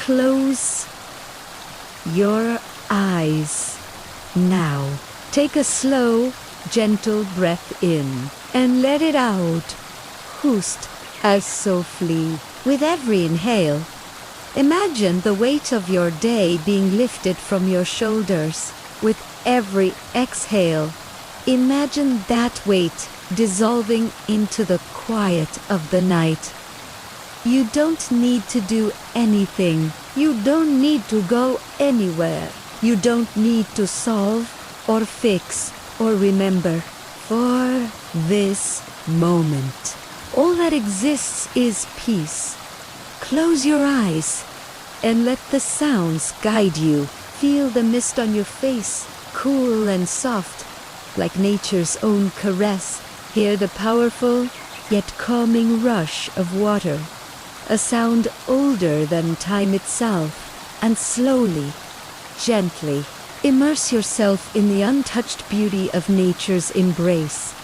close your eyes. Now, take a slow, gentle breath in and let it out. Hoost as softly with every inhale. Imagine the weight of your day being lifted from your shoulders with every exhale. Imagine that weight dissolving into the quiet of the night. You don't need to do anything. You don't need to go anywhere. You don't need to solve or fix or remember. For this moment, all that exists is peace. Close your eyes and let the sounds guide you. Feel the mist on your face, cool and soft, like nature's own caress. Hear the powerful yet calming rush of water, a sound older than time itself, and slowly, gently, immerse yourself in the untouched beauty of nature's embrace.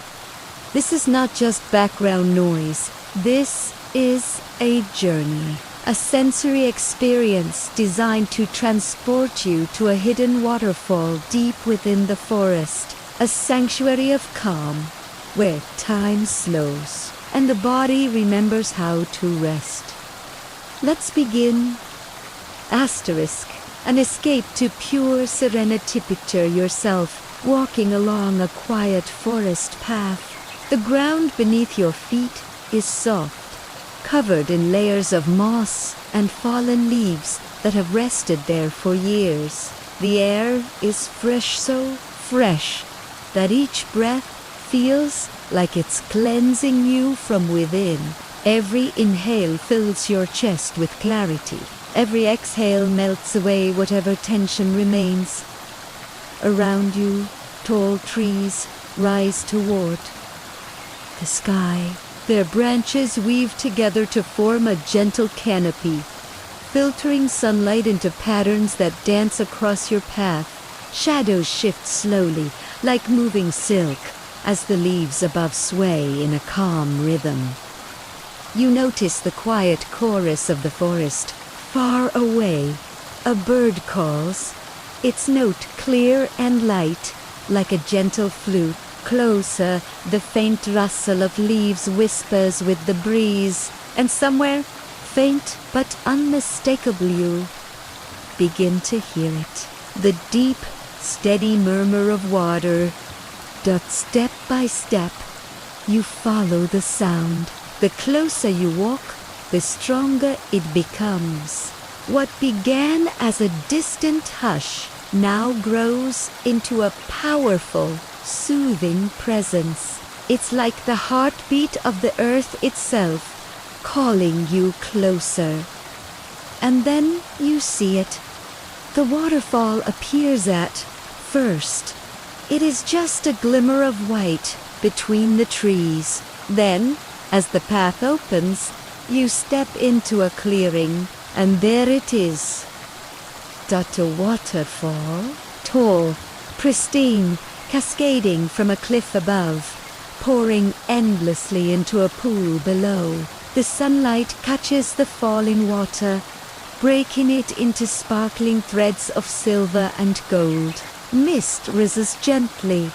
This is not just background noise. This is a journey, a sensory experience designed to transport you to a hidden waterfall deep within the forest, a sanctuary of calm, where time slows and the body remembers how to rest. Let's begin. Asterisk. An escape to pure serenity. Picture yourself walking along a quiet forest path. The ground beneath your feet is soft, covered in layers of moss and fallen leaves that have rested there for years. The air is fresh, so fresh that each breath feels like it's cleansing you from within. Every inhale fills your chest with clarity. Every exhale melts away whatever tension remains. Around you, tall trees rise toward the sky. Their branches weave together to form a gentle canopy, filtering sunlight into patterns that dance across your path. Shadows shift slowly, like moving silk, as the leaves above sway in a calm rhythm. You notice the quiet chorus of the forest. Far away, a bird calls, its note clear and light, like a gentle flute. Closer, the faint rustle of leaves whispers with the breeze, and somewhere, faint but unmistakable, you begin to hear it. The deep, steady murmur of water. Step by step, you follow the sound. The closer you walk, the stronger it becomes. What began as a distant hush now grows into a powerful, soothing presence. It's like the heartbeat of the earth itself, calling you closer. And then you see it. The waterfall appears at first. It is just a glimmer of white between the trees. Then, as the path opens, you step into a clearing, and there it is. A waterfall, tall, pristine, cascading from a cliff above, pouring endlessly into a pool below. The sunlight catches the falling water, breaking it into sparkling threads of silver and gold. Mist rises gently,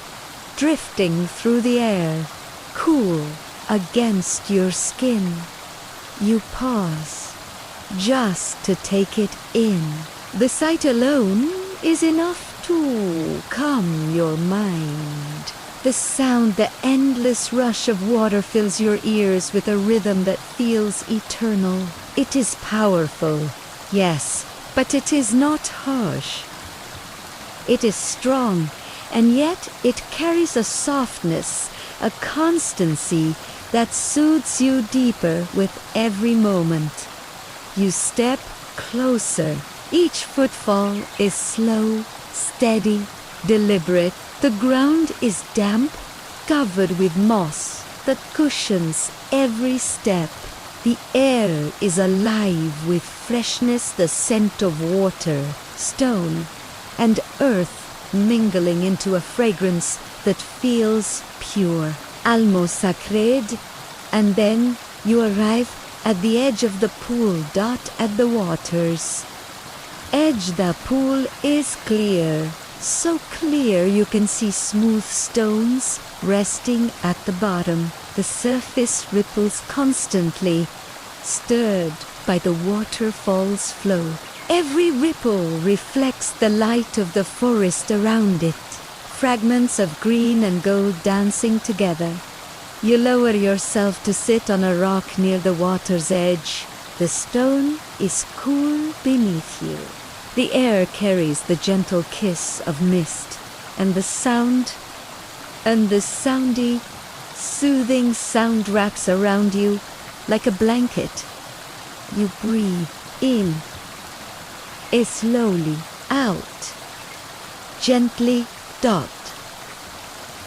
drifting through the air, cool against your skin. You pause, just to take it in. The sight alone is enough to calm your mind. The sound, the endless rush of water fills your ears with a rhythm that feels eternal. It is powerful, yes, but it is not harsh. It is strong, and yet it carries a softness, a constancy that soothes you deeper with every moment. You step closer. Each footfall is slow, steady, deliberate. The ground is damp, covered with moss that cushions every step. The air is alive with freshness, the scent of water, stone, and earth mingling into a fragrance that feels pure, almost sacred. And then you arrive at the edge of the pool. At the waters. edge the pool is clear. So clear you can see smooth stones resting at the bottom. The surface ripples constantly, stirred by the waterfall's flow. Every ripple reflects the light of the forest around it, fragments of green and gold dancing together. You lower yourself to sit on a rock near the water's edge. The stone is cool beneath you. The air carries the gentle kiss of mist, and the soundy, soothing sound wraps around you like a blanket. You breathe in, slowly out, gently.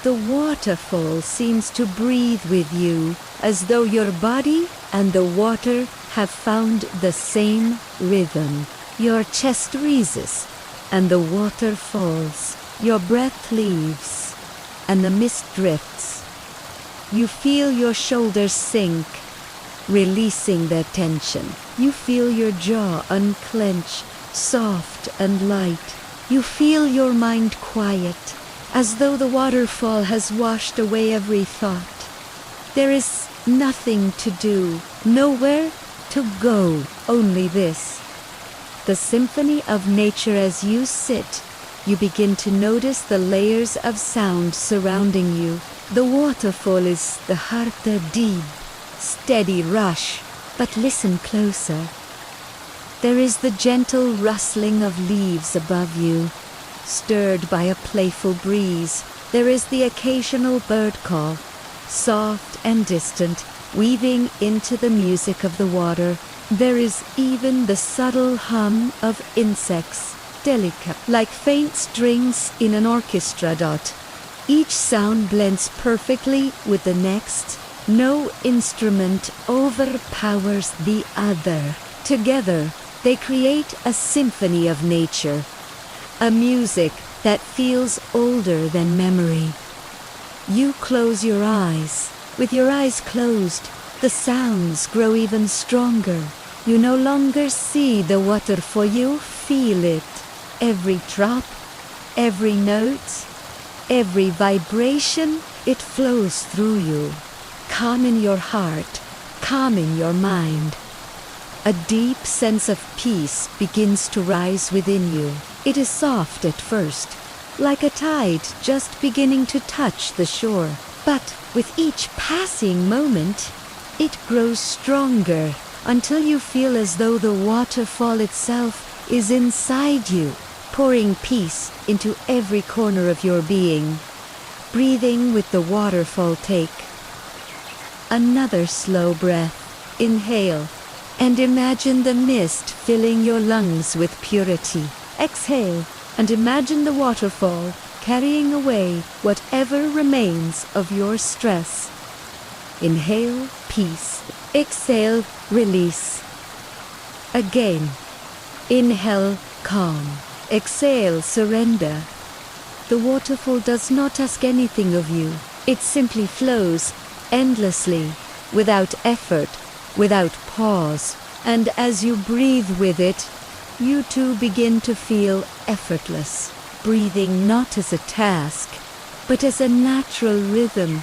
The waterfall seems to breathe with you, as though your body and the water have found the same rhythm. Your chest raises, and the water falls. Your breath leaves, and the mist drifts. You feel your shoulders sink, releasing their tension. You feel your jaw unclench, soft and light. You feel your mind quiet, as though the waterfall has washed away every thought. There is nothing to do, nowhere to go, only this. The symphony of nature. As you sit, you begin to notice the layers of sound surrounding you. The waterfall is the harter deep, steady rush, but listen closer. There is the gentle rustling of leaves above you, stirred by a playful breeze. There is the occasional bird call, soft and distant, weaving into the music of the water. There is even the subtle hum of insects, delicate, like faint strings in an orchestra. Each sound blends perfectly with the next. No instrument overpowers the other. Together, they create a symphony of nature, a music that feels older than memory. You close your eyes. With your eyes closed, the sounds grow even stronger. You no longer see the waterfall, you feel it. Every drop, every note, every vibration, it flows through you. Calm in your heart, calm in your mind. A deep sense of peace begins to rise within you. It is soft at first, like a tide just beginning to touch the shore. But with each passing moment, it grows stronger until you feel as though the waterfall itself is inside you, pouring peace into every corner of your being. Breathing with the waterfall, take another slow breath. Inhale, and imagine the mist filling your lungs with purity. Exhale, and imagine the waterfall carrying away whatever remains of your stress. Inhale, peace. Exhale, release. Again. Inhale, calm. Exhale, surrender. The waterfall does not ask anything of you. It simply flows endlessly, without effort, without pause. And as you breathe with it, you too begin to feel effortless, breathing not as a task, but as a natural rhythm,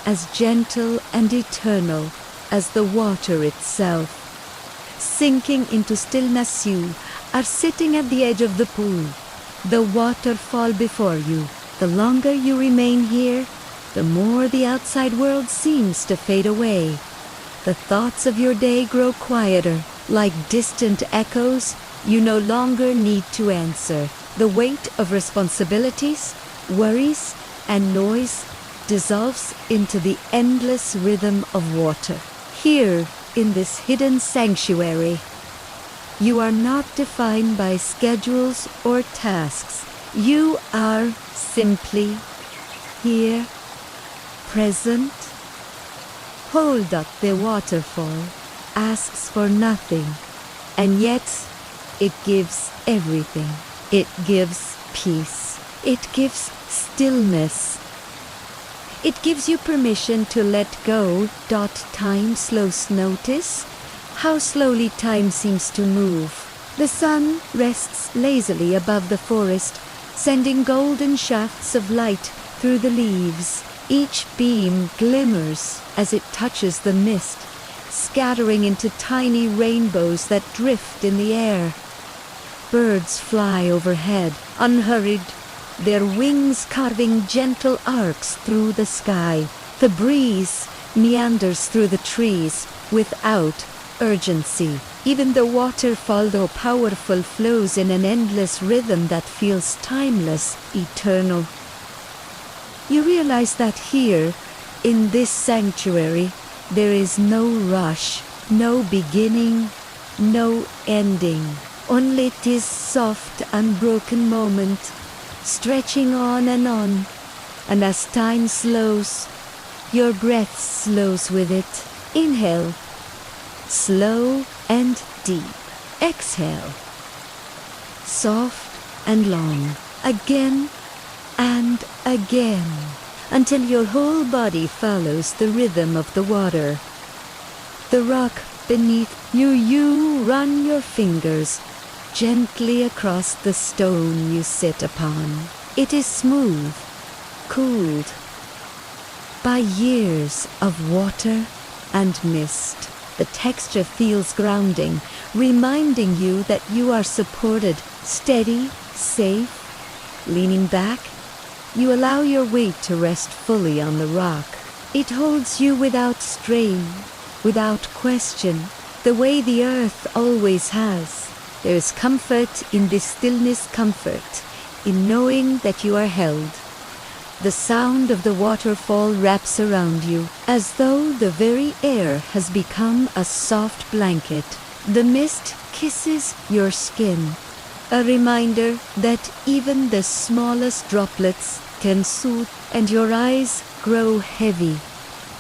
as gentle and eternal as the water itself. Sinking into stillness, you are sitting at the edge of the pool, the waterfall before you. The longer you remain here, the more the outside world seems to fade away. The thoughts of your day grow quieter, like distant echoes you no longer need to answer. The weight of responsibilities, worries, and noise dissolves into the endless rhythm of water. Here, in this hidden sanctuary, you are not defined by schedules or tasks. You are simply here, present. Hold up. The waterfall asks for nothing, and yet it gives everything. It gives peace. It gives stillness. It gives you permission to let go. Time slows. Notice how slowly time seems to move. The sun rests lazily above the forest, sending golden shafts of light through the leaves. Each beam glimmers as it touches the mist, scattering into tiny rainbows that drift in the air. Birds fly overhead, unhurried, their wings carving gentle arcs through the sky. The breeze meanders through the trees without urgency. Even the waterfall, though powerful, flows in an endless rhythm that feels timeless, eternal. You realize that here, in this sanctuary, there is no rush, no beginning, no ending. Only this soft, unbroken moment, stretching on. And as time slows, your breath slows with it. Inhale, slow and deep. Exhale, soft and long. Again and again, until your whole body follows the rhythm of the water. The rock beneath you run your fingers gently across the stone you sit upon. It is smooth, cooled by years of water and mist. The texture feels grounding, reminding you that you are supported, steady, safe. Leaning back, you allow your weight to rest fully on the rock. It holds you without strain, without question, the way the earth always has. There is comfort in this stillness, comfort in knowing that you are held. The sound of the waterfall wraps around you, as though the very air has become a soft blanket. The mist kisses your skin, a reminder that even the smallest droplets can soothe, and your eyes grow heavy,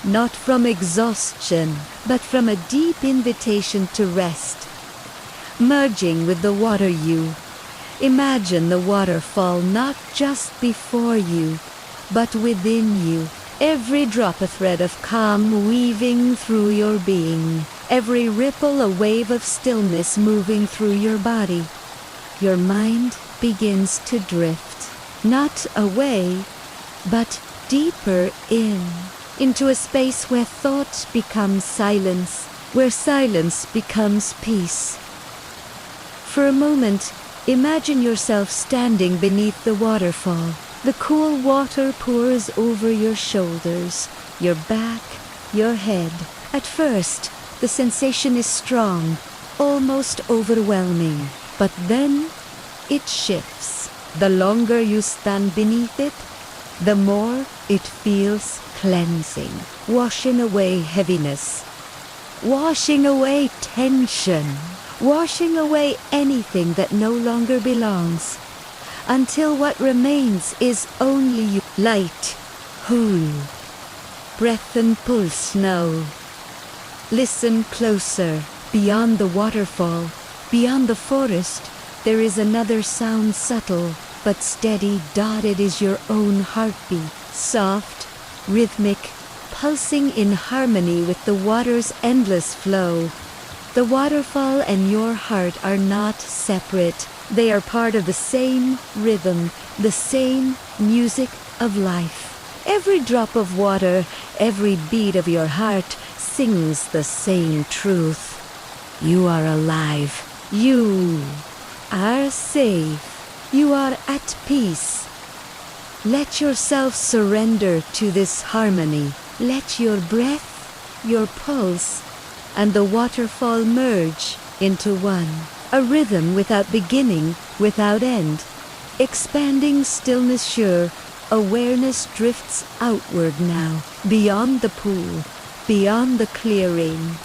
not from exhaustion, but from a deep invitation to rest. Merging with the water, you imagine the waterfall not just before you, but within you. Every drop a thread of calm weaving through your being, every ripple a wave of stillness moving through your body. Your mind begins to drift, not away, but deeper into a space where thought becomes silence, where silence becomes peace. For a moment, imagine yourself standing beneath the waterfall. The cool water pours over your shoulders, your back, your head. At first, the sensation is strong, almost overwhelming. But then, it shifts. The longer you stand beneath it, the more it feels cleansing, washing away heaviness, washing away tension, washing away anything that no longer belongs, until what remains is only you. Light, whole, breath and pulse now. Listen closer. Beyond the waterfall, beyond the forest, there is another sound, subtle but steady. Dotted is your own heartbeat, soft, rhythmic, pulsing in harmony with the water's endless flow. The waterfall and your heart are not separate. They are part of the same rhythm, the same music of life. Every drop of water, every beat of your heart sings the same truth. You are alive. You are safe. You are at peace. Let yourself surrender to this harmony. Let your breath, your pulse, and the waterfall merge into one. A rhythm without beginning, without end. Expanding stillness sure, awareness drifts outward now, beyond the pool, beyond the clearing.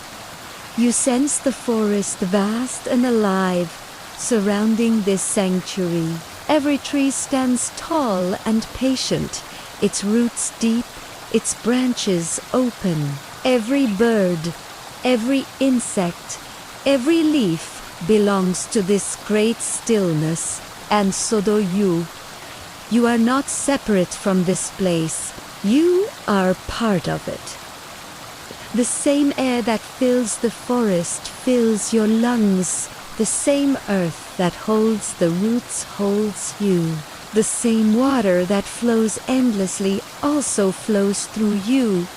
You sense the forest vast and alive, surrounding this sanctuary. Every tree stands tall and patient, its roots deep, its branches open. Every bird, every insect, every leaf belongs to this great stillness, and so do you. You are not separate from this place. You are part of it. The same air that fills the forest fills your lungs, The same earth that holds the roots holds you. The same water that flows endlessly also flows through you.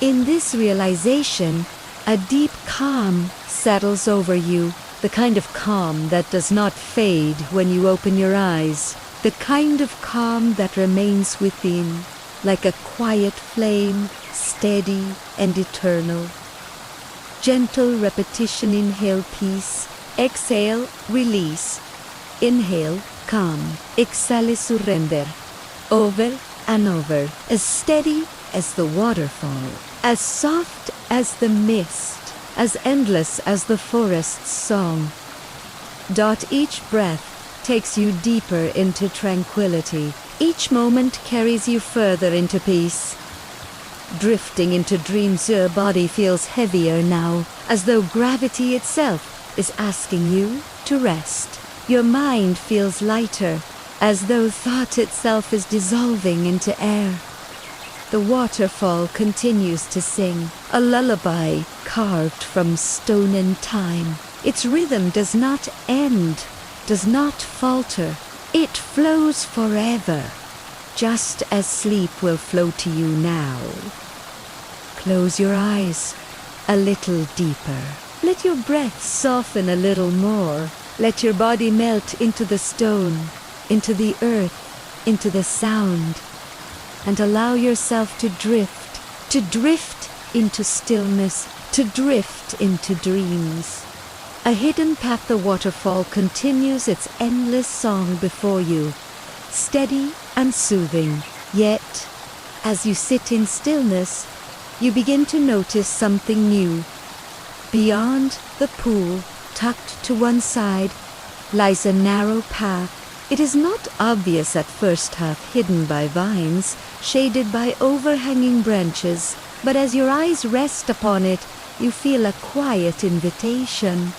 In this realization, a deep calm settles over you, the kind of calm that does not fade when you open your eyes, the kind of calm that remains within, like a quiet flame, steady and eternal. Gentle repetition, inhale peace, exhale release, inhale calm, exhale surrender, over and over, as steady as the waterfall, as soft as the mist, as endless as the forest's song. Each breath takes you deeper into tranquility. Each moment carries you further into peace. Drifting into dreams, your body feels heavier now, as though gravity itself is asking you to rest. Your mind feels lighter, as though thought itself is dissolving into air. The waterfall continues to sing, a lullaby carved from stone and time. Its rhythm does not end, does not falter. It flows forever, just as sleep will flow to you now. Close your eyes a little deeper. Let your breath soften a little more. Let your body melt into the stone, into the earth, into the sound. And allow yourself to drift into stillness, to drift into dreams. A hidden path, the waterfall, continues its endless song before you, steady and soothing. Yet, as you sit in stillness, you begin to notice something new. Beyond the pool, tucked to one side, lies a narrow path. It is not obvious at first, half hidden by vines, shaded by overhanging branches, but as your eyes rest upon it, you feel a quiet invitation.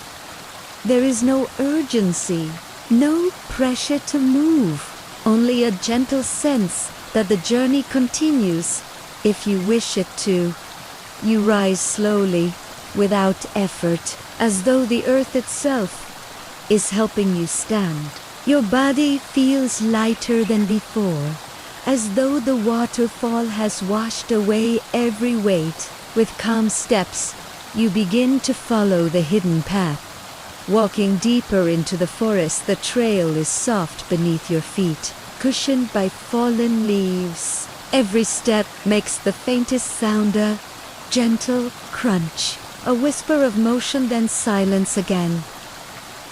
There is no urgency, no pressure to move, only a gentle sense that the journey continues if you wish it to. You rise slowly, without effort, as though the earth itself is helping you stand. Your body feels lighter than before, as though the waterfall has washed away every weight. With calm steps, you begin to follow the hidden path. Walking deeper into the forest, the trail is soft beneath your feet, cushioned by fallen leaves. Every step makes the faintest sound, a gentle crunch, a whisper of motion, then silence again.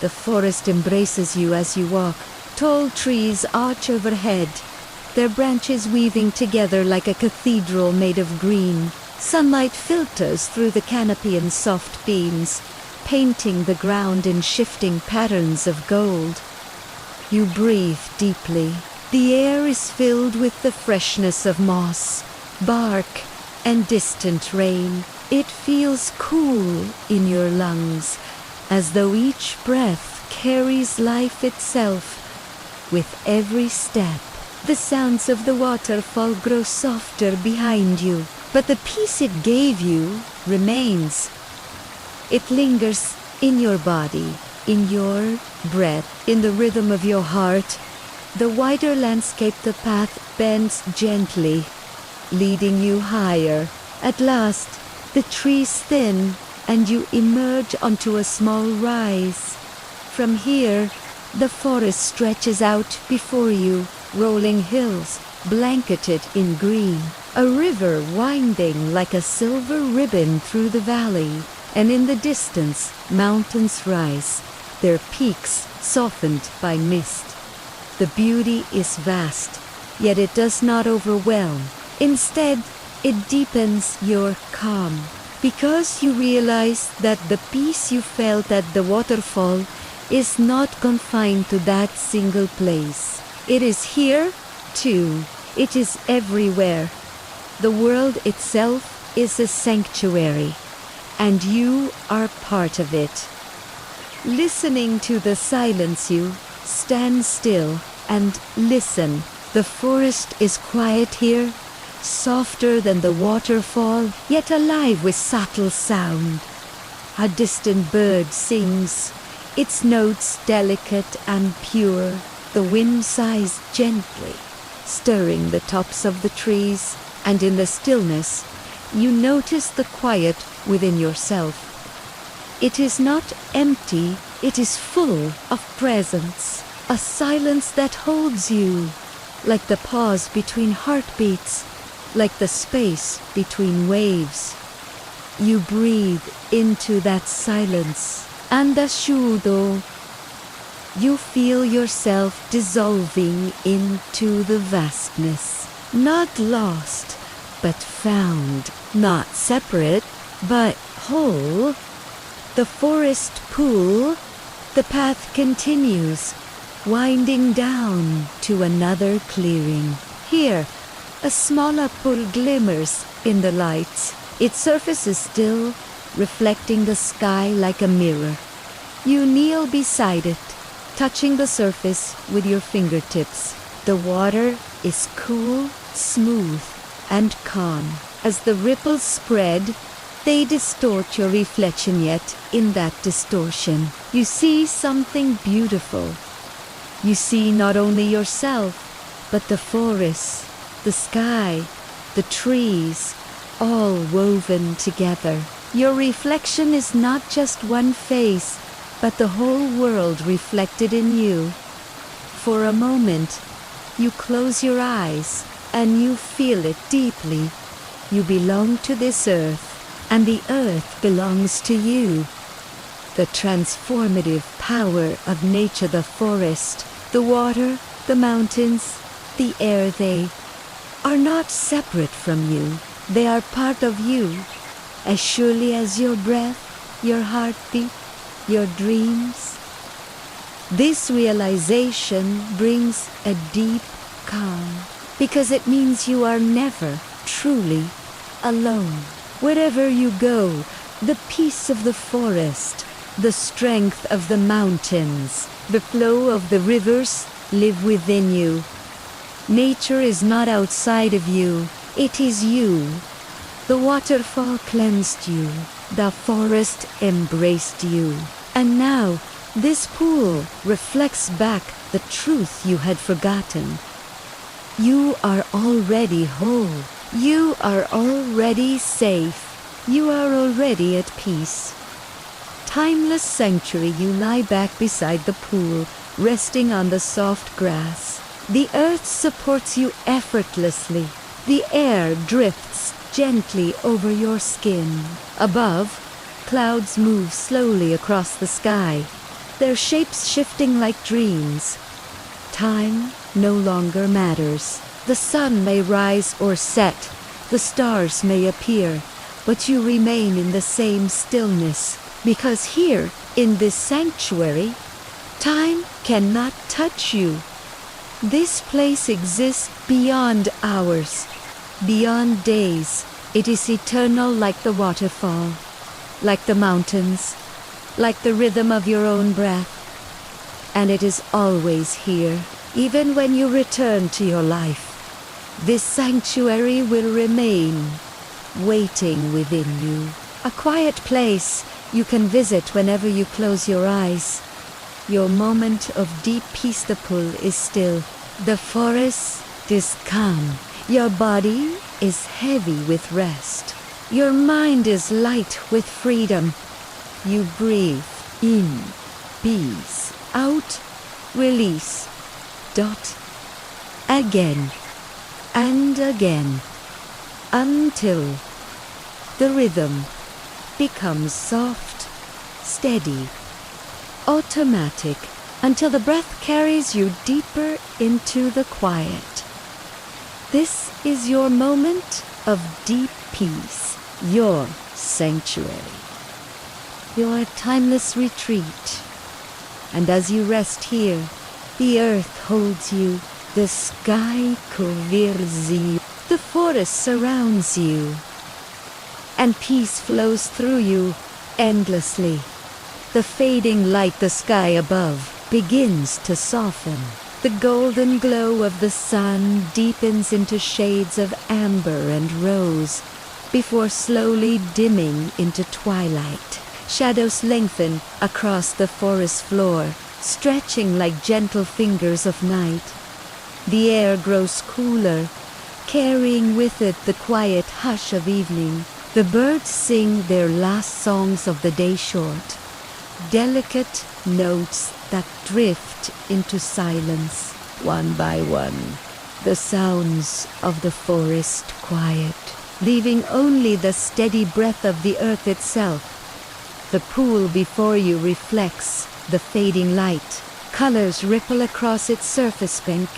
The forest embraces you as you walk. Tall trees arch overhead, their branches weaving together like a cathedral made of green. Sunlight filters through the canopy in soft beams, painting the ground in shifting patterns of gold. You breathe deeply. The air is filled with the freshness of moss, bark, and distant rain. It feels cool in your lungs, as though each breath carries life itself. With every step, the sounds of the waterfall grow softer behind you, but the peace it gave you remains. It lingers in your body, in your breath, in the rhythm of your heart. The wider landscape, the path bends gently, leading you higher. At last, the trees thin, and you emerge onto a small rise. From here, the forest stretches out before you, rolling hills blanketed in green. A river winding like a silver ribbon through the valley, and in the distance, mountains rise, their peaks softened by mist. The beauty is vast, yet it does not overwhelm. Instead, it deepens your calm, because you realize that the peace you felt at the waterfall is not confined to that single place. It is here, too. It is everywhere. The world itself is a sanctuary, and you are part of it. Listening to the silence, you stand still and listen. The forest is quiet here, softer than the waterfall, yet alive with subtle sound. A distant bird sings, its notes delicate and pure. The wind sighs gently, stirring the tops of the trees, and in the stillness, you notice the quiet within yourself. It is not empty, it is full of presence, a silence that holds you, like the pause between heartbeats, like the space between waves. You breathe into that silence, and asciutto, you feel yourself dissolving into the vastness, not lost, but found, not separate, but whole. The forest pool, the path continues, winding down to another clearing. Here, a smaller pool glimmers in the light. Its surface is still, reflecting the sky like a mirror. You kneel beside it, touching the surface with your fingertips. The water is cool, smooth, and calm. As the ripples spread, they distort your reflection, yet in that distortion, you see something beautiful. You see not only yourself, but the forest, the sky, the trees, all woven together. Your reflection is not just one face, but the whole world reflected in you. For a moment, you close your eyes, and you feel it deeply. You belong to this earth, and the earth belongs to you. The transformative power of nature, the forest, the water, the mountains, the air, they are not separate from you. They are part of you, as surely as your breath, your heartbeat, your dreams. This realization brings a deep calm, because it means you are never truly alone. Wherever you go, the peace of the forest, the strength of the mountains, the flow of the rivers live within you. Nature is not outside of you, it is you. The waterfall cleansed you, the forest embraced you, and now this pool reflects back the truth you had forgotten. You are already whole. You are already safe. You are already at peace. Timeless sanctuary, you lie back beside the pool, resting on the soft grass. The earth supports you effortlessly. The air drifts gently over your skin. Above, clouds move slowly across the sky, their shapes shifting like dreams. Time no longer matters. The sun may rise or set, the stars may appear, but you remain in the same stillness, because here, in this sanctuary, time cannot touch you. This place exists beyond hours, beyond days. It is eternal, like the waterfall, like the mountains, like the rhythm of your own breath. And it is always here, even when you return to your life. This sanctuary will remain, waiting within you. A quiet place you can visit whenever you close your eyes. Your moment of deep peace, the pool is still. The forest is calm. Your body is heavy with rest. Your mind is light with freedom. You breathe in peace, out release. Again and again, until the rhythm becomes soft, steady, automatic, until the breath carries you deeper into the quiet. This is your moment of deep peace, your sanctuary, your timeless retreat. And as you rest here, the earth holds you, the sky covers you, the forest surrounds you, and peace flows through you endlessly. The fading light, the sky above, begins to soften. The golden glow of the sun deepens into shades of amber and rose, before slowly dimming into twilight. Shadows lengthen across the forest floor, stretching like gentle fingers of night. The air grows cooler, carrying with it the quiet hush of evening. The birds sing their last songs of the day short, delicate notes that drift into silence, one by one. The sounds of the forest quiet, leaving only the steady breath of the earth itself. The pool before you reflects the fading light. Colors ripple across its surface, pink,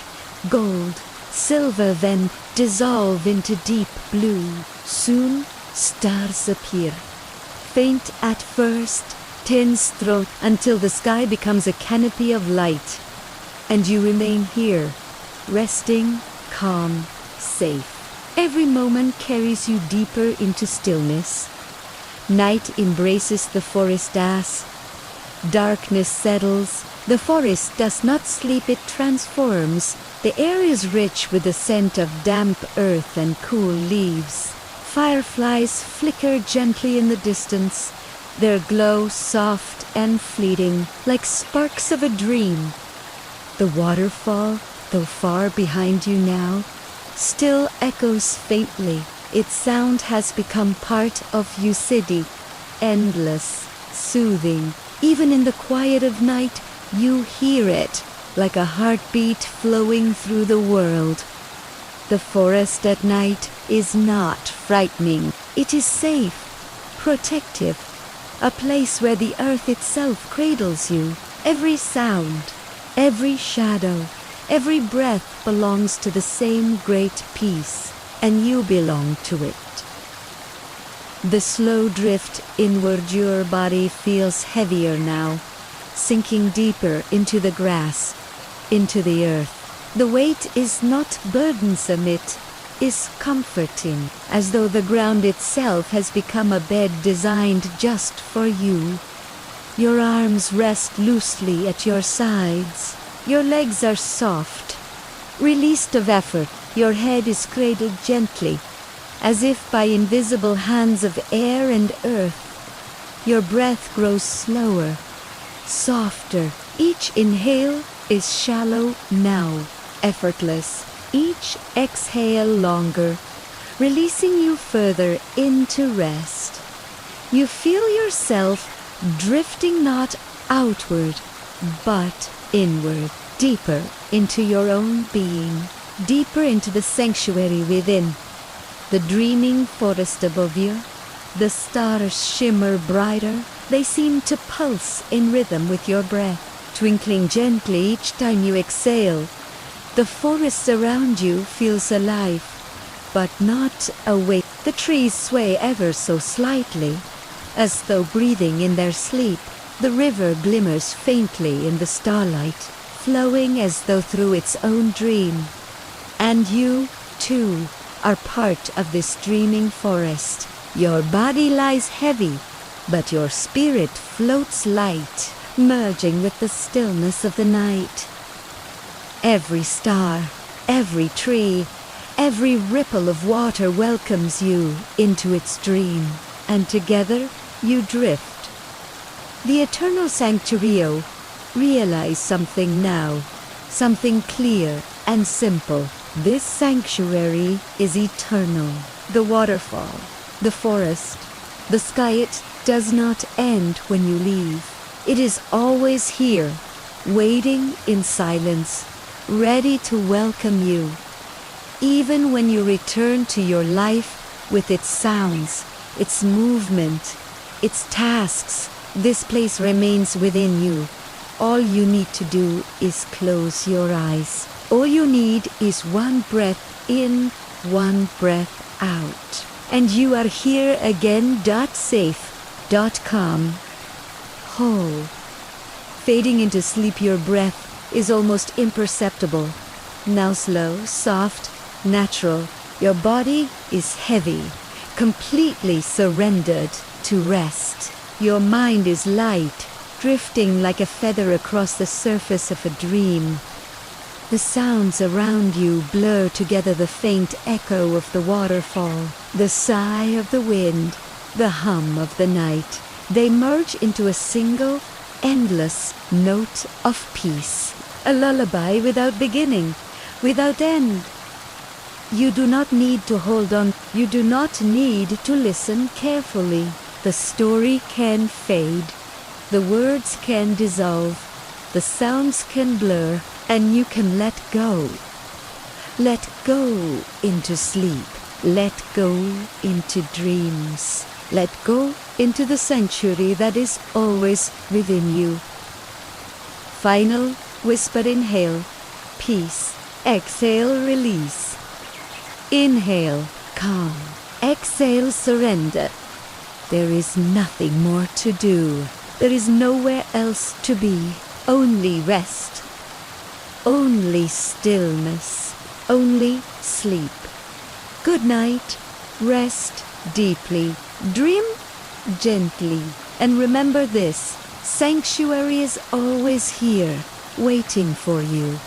gold, silver, then dissolve into deep blue. Soon, stars appear. Faint at first, tints through until the sky becomes a canopy of light. And you remain here, resting, calm, safe. Every moment carries you deeper into stillness. Night embraces the forest as darkness settles. The forest does not sleep, it transforms. The air is rich with the scent of damp earth and cool leaves. Fireflies flicker gently in the distance, their glow soft and fleeting, like sparks of a dream. The waterfall, though far behind you now, still echoes faintly. Its sound has become part of your city, endless, soothing. Even in the quiet of night, you hear it, like a heartbeat flowing through the world. The forest at night is not frightening. It is safe, protective, a place where the earth itself cradles you. Every sound, every shadow, every breath belongs to the same great peace, and you belong to it. The slow drift inward, your body feels heavier now, sinking deeper into the grass, into the earth. The weight is not burdensome, it is comforting, as though the ground itself has become a bed designed just for you. Your arms rest loosely at your sides. Your legs are soft, released of effort. Your head is cradled gently, as if by invisible hands of air and earth. Your breath grows slower, softer. Each inhale is shallow now, effortless. Each exhale longer, releasing you further into rest. You feel yourself drifting not outward, but inward, deeper into your own being, deeper into the sanctuary within. The dreaming forest above you, the stars shimmer brighter. They seem to pulse in rhythm with your breath, twinkling gently each time you exhale. The forest around you feels alive, but not awake. The trees sway ever so slightly, as though breathing in their sleep. The river glimmers faintly in the starlight, flowing as though through its own dream. And you, too, are part of this dreaming forest. Your body lies heavy, but your spirit floats light, merging with the stillness of the night. Every star, every tree, every ripple of water welcomes you into its dream, and together you drift. The eternal sanctuario, realize something now, something clear and simple. This sanctuary is eternal. The waterfall, the forest, the sky, it does not end when you leave. It is always here, waiting in silence, ready to welcome you. Even when you return to your life with its sounds, its movement, its tasks, this place remains within you. All you need to do is close your eyes. All you need is one breath in, one breath out. And you are here again. Safe, calm, whole. Fading into sleep, your breath is almost imperceptible. Now slow, soft, natural. Your body is heavy, completely surrendered to rest. Your mind is light, drifting like a feather across the surface of a dream. The sounds around you blur together, the faint echo of the waterfall, the sigh of the wind, the hum of the night. They merge into a single, endless note of peace. A lullaby without beginning, without end. You do not need to hold on. You do not need to listen carefully. The story can fade. The words can dissolve. The sounds can blur, and you can let go. Let go into sleep. Let go into dreams. Let go into the sanctuary that is always within you. Final whisper inhale, peace. Exhale, release. Inhale, calm. Exhale, surrender. There is nothing more to do. There is nowhere else to be. Only rest. Only stillness. Only sleep. Good night. Rest deeply. Dream gently. And remember this: sanctuary is always here, waiting for you.